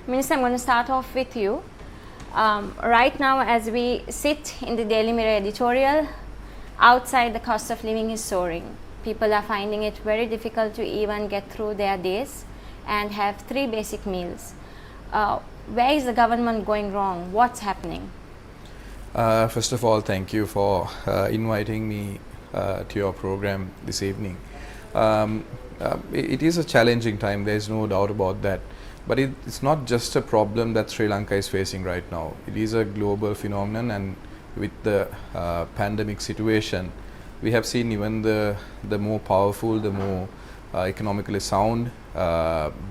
Minister, I'm going to start off with you. Right now, as we sit in the Daily Mirror editorial, outside the cost of living is soaring. People are finding it very difficult to even get through their days and have 3 basic meals. Where is the government going wrong? What's happening? First of all, thank you for inviting me to your program this evening. It is a challenging time, there is no doubt about that. But it's not just a problem that Sri Lanka is facing right now. It is a global phenomenon, and with the pandemic situation, we have seen even the more powerful, the more economically sound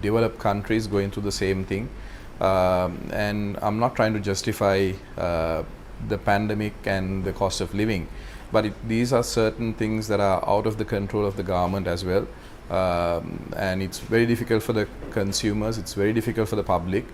developed countries going through the same thing. And I'm not trying to justify the pandemic and the cost of living, but these are certain things that are out of the control of the government as well. And it's very difficult for the consumers, it's very difficult for the public.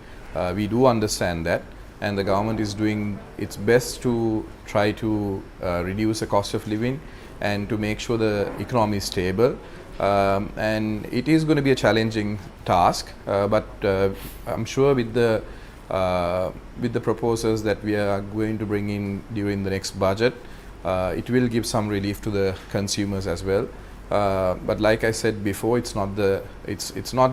We do understand that, and the government is doing its best to try to reduce the cost of living and to make sure the economy is stable. And it is going to be a challenging task, but I'm sure with the proposals that we are going to bring in during the next budget, it will give some relief to the consumers as well. But like I said before, it's not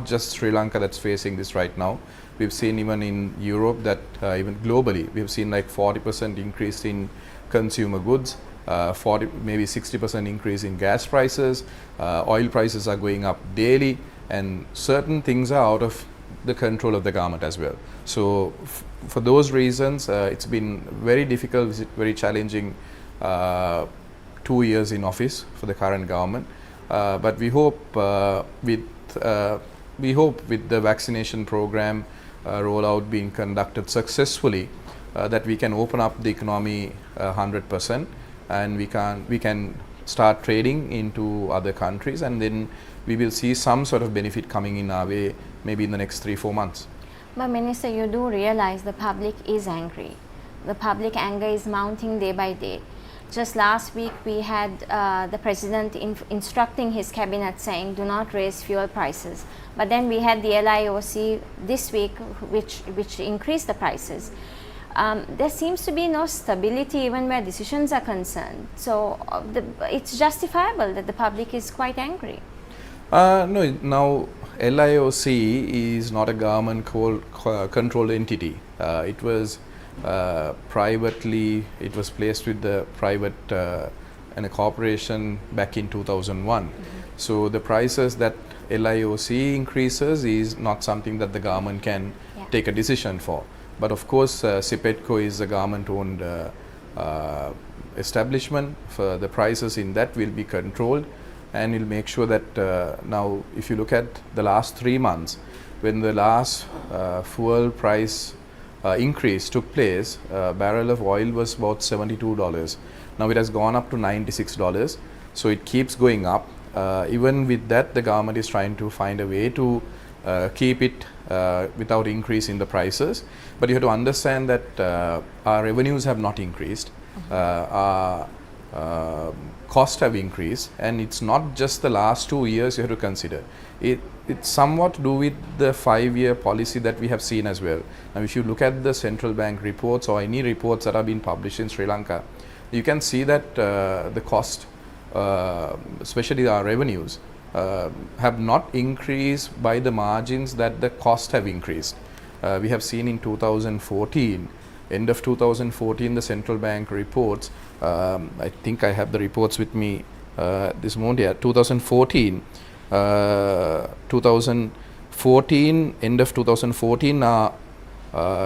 just Sri Lanka that's facing this right now. We've seen even in Europe that even globally, we've seen like 40% increase in consumer goods, 40 maybe 60% increase in gas prices, oil prices are going up daily, and certain things are out of the control of the government as well. So for those reasons, it's been very difficult, very challenging 2 years in office for the current government. But we hope with the vaccination program rollout being conducted successfully, that we can open up the economy 100%, and we can start trading into other countries, and then we will see some sort of benefit coming in our way maybe in the next 3-4 months. But Minister, you do realize the public is angry. The public anger is mounting day by day. Just last week we had the President instructing his cabinet saying do not raise fuel prices. But then we had the LIOC this week which increased the prices. There seems to be no stability even where decisions are concerned. So it's justifiable that the public is quite angry. No, now LIOC is not a government controlled entity. It was privately, it was placed with the private and a corporation back in 2001. So the prices that LIOC increases is not something that the government can take a decision for. But of course, CPETCO is a government-owned establishment. For the prices in that will be controlled, and will make sure that now, if you look at the last 3 months, when the last fuel price increase took place, a barrel of oil was about $72. Now it has gone up to $96. So it keeps going up. Even with that, the government is trying to find a way to keep it without increase in the prices. But you have to understand that our revenues have not increased. Our costs have increased, and it's not just the last 2 years you have to consider. It's somewhat to do with the 5-year policy that we have seen as well. Now, if you look at the central bank reports or any reports that have been published in Sri Lanka, you can see that the cost, especially our revenues, have not increased by the margins that the costs have increased. We have seen in 2014, end of 2014, the central bank reports, I think I have the reports with me this morning, 2014, end of 2014, our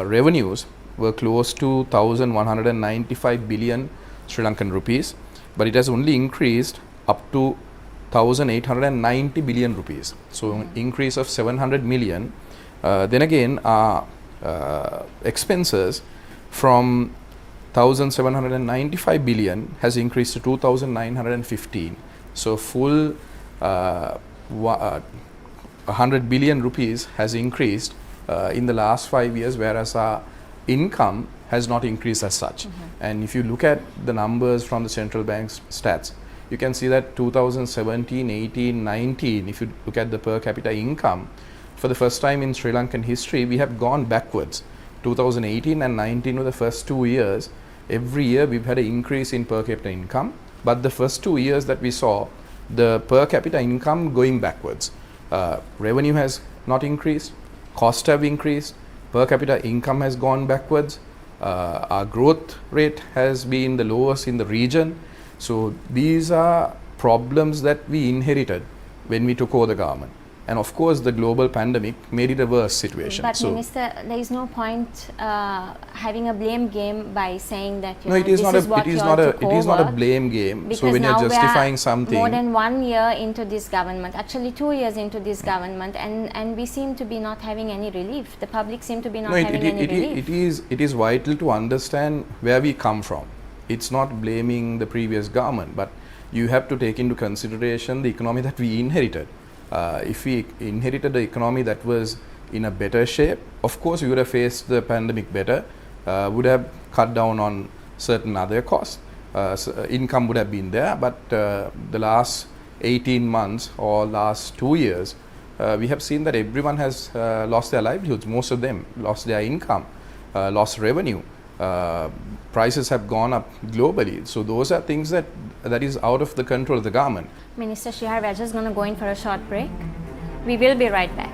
revenues were close to 1,195 billion Sri Lankan rupees, but it has only increased up to 1,890 billion rupees. So an increase of 700 million. Then again, our expenses from 1,795 billion has increased to 2,915. So full 100 billion rupees has increased in the last 5 years, whereas our income has not increased as such. And if you look at the numbers from the central bank's stats, you can see that 2017, 18, 19, if you look at the per capita income, for the first time in Sri Lankan history, we have gone backwards. 2018 and 19 were the first 2 years. Every year we've had an increase in per capita income, but the first 2 years that we saw the per capita income going backwards. Revenue has not increased, costs have increased, per capita income has gone backwards, our growth rate has been the lowest in the region. So these are problems that we inherited when we took over the government. And of course, the global pandemic made it a worse situation. But so Minister, there is no point having a blame game by saying that no, it is not a blame game. Because so when now you're justifying we are something, more than 1 year into this government, actually 2 years into this government, and we seem to be not having any relief. The public seem to be not having any relief. It is vital to understand where we come from. It's not blaming the previous government, but you have to take into consideration the economy that we inherited. If we inherited the economy that was in a better shape, of course we would have faced the pandemic better, would have cut down on certain other costs, income would have been there, but the last 18 months or last 2 years, we have seen that everyone has lost their livelihoods, most of them lost their income, lost revenue, prices have gone up globally. So those are things that is out of the control of the government. Minister Srihara, we are just going to go in for a short break. We will be right back.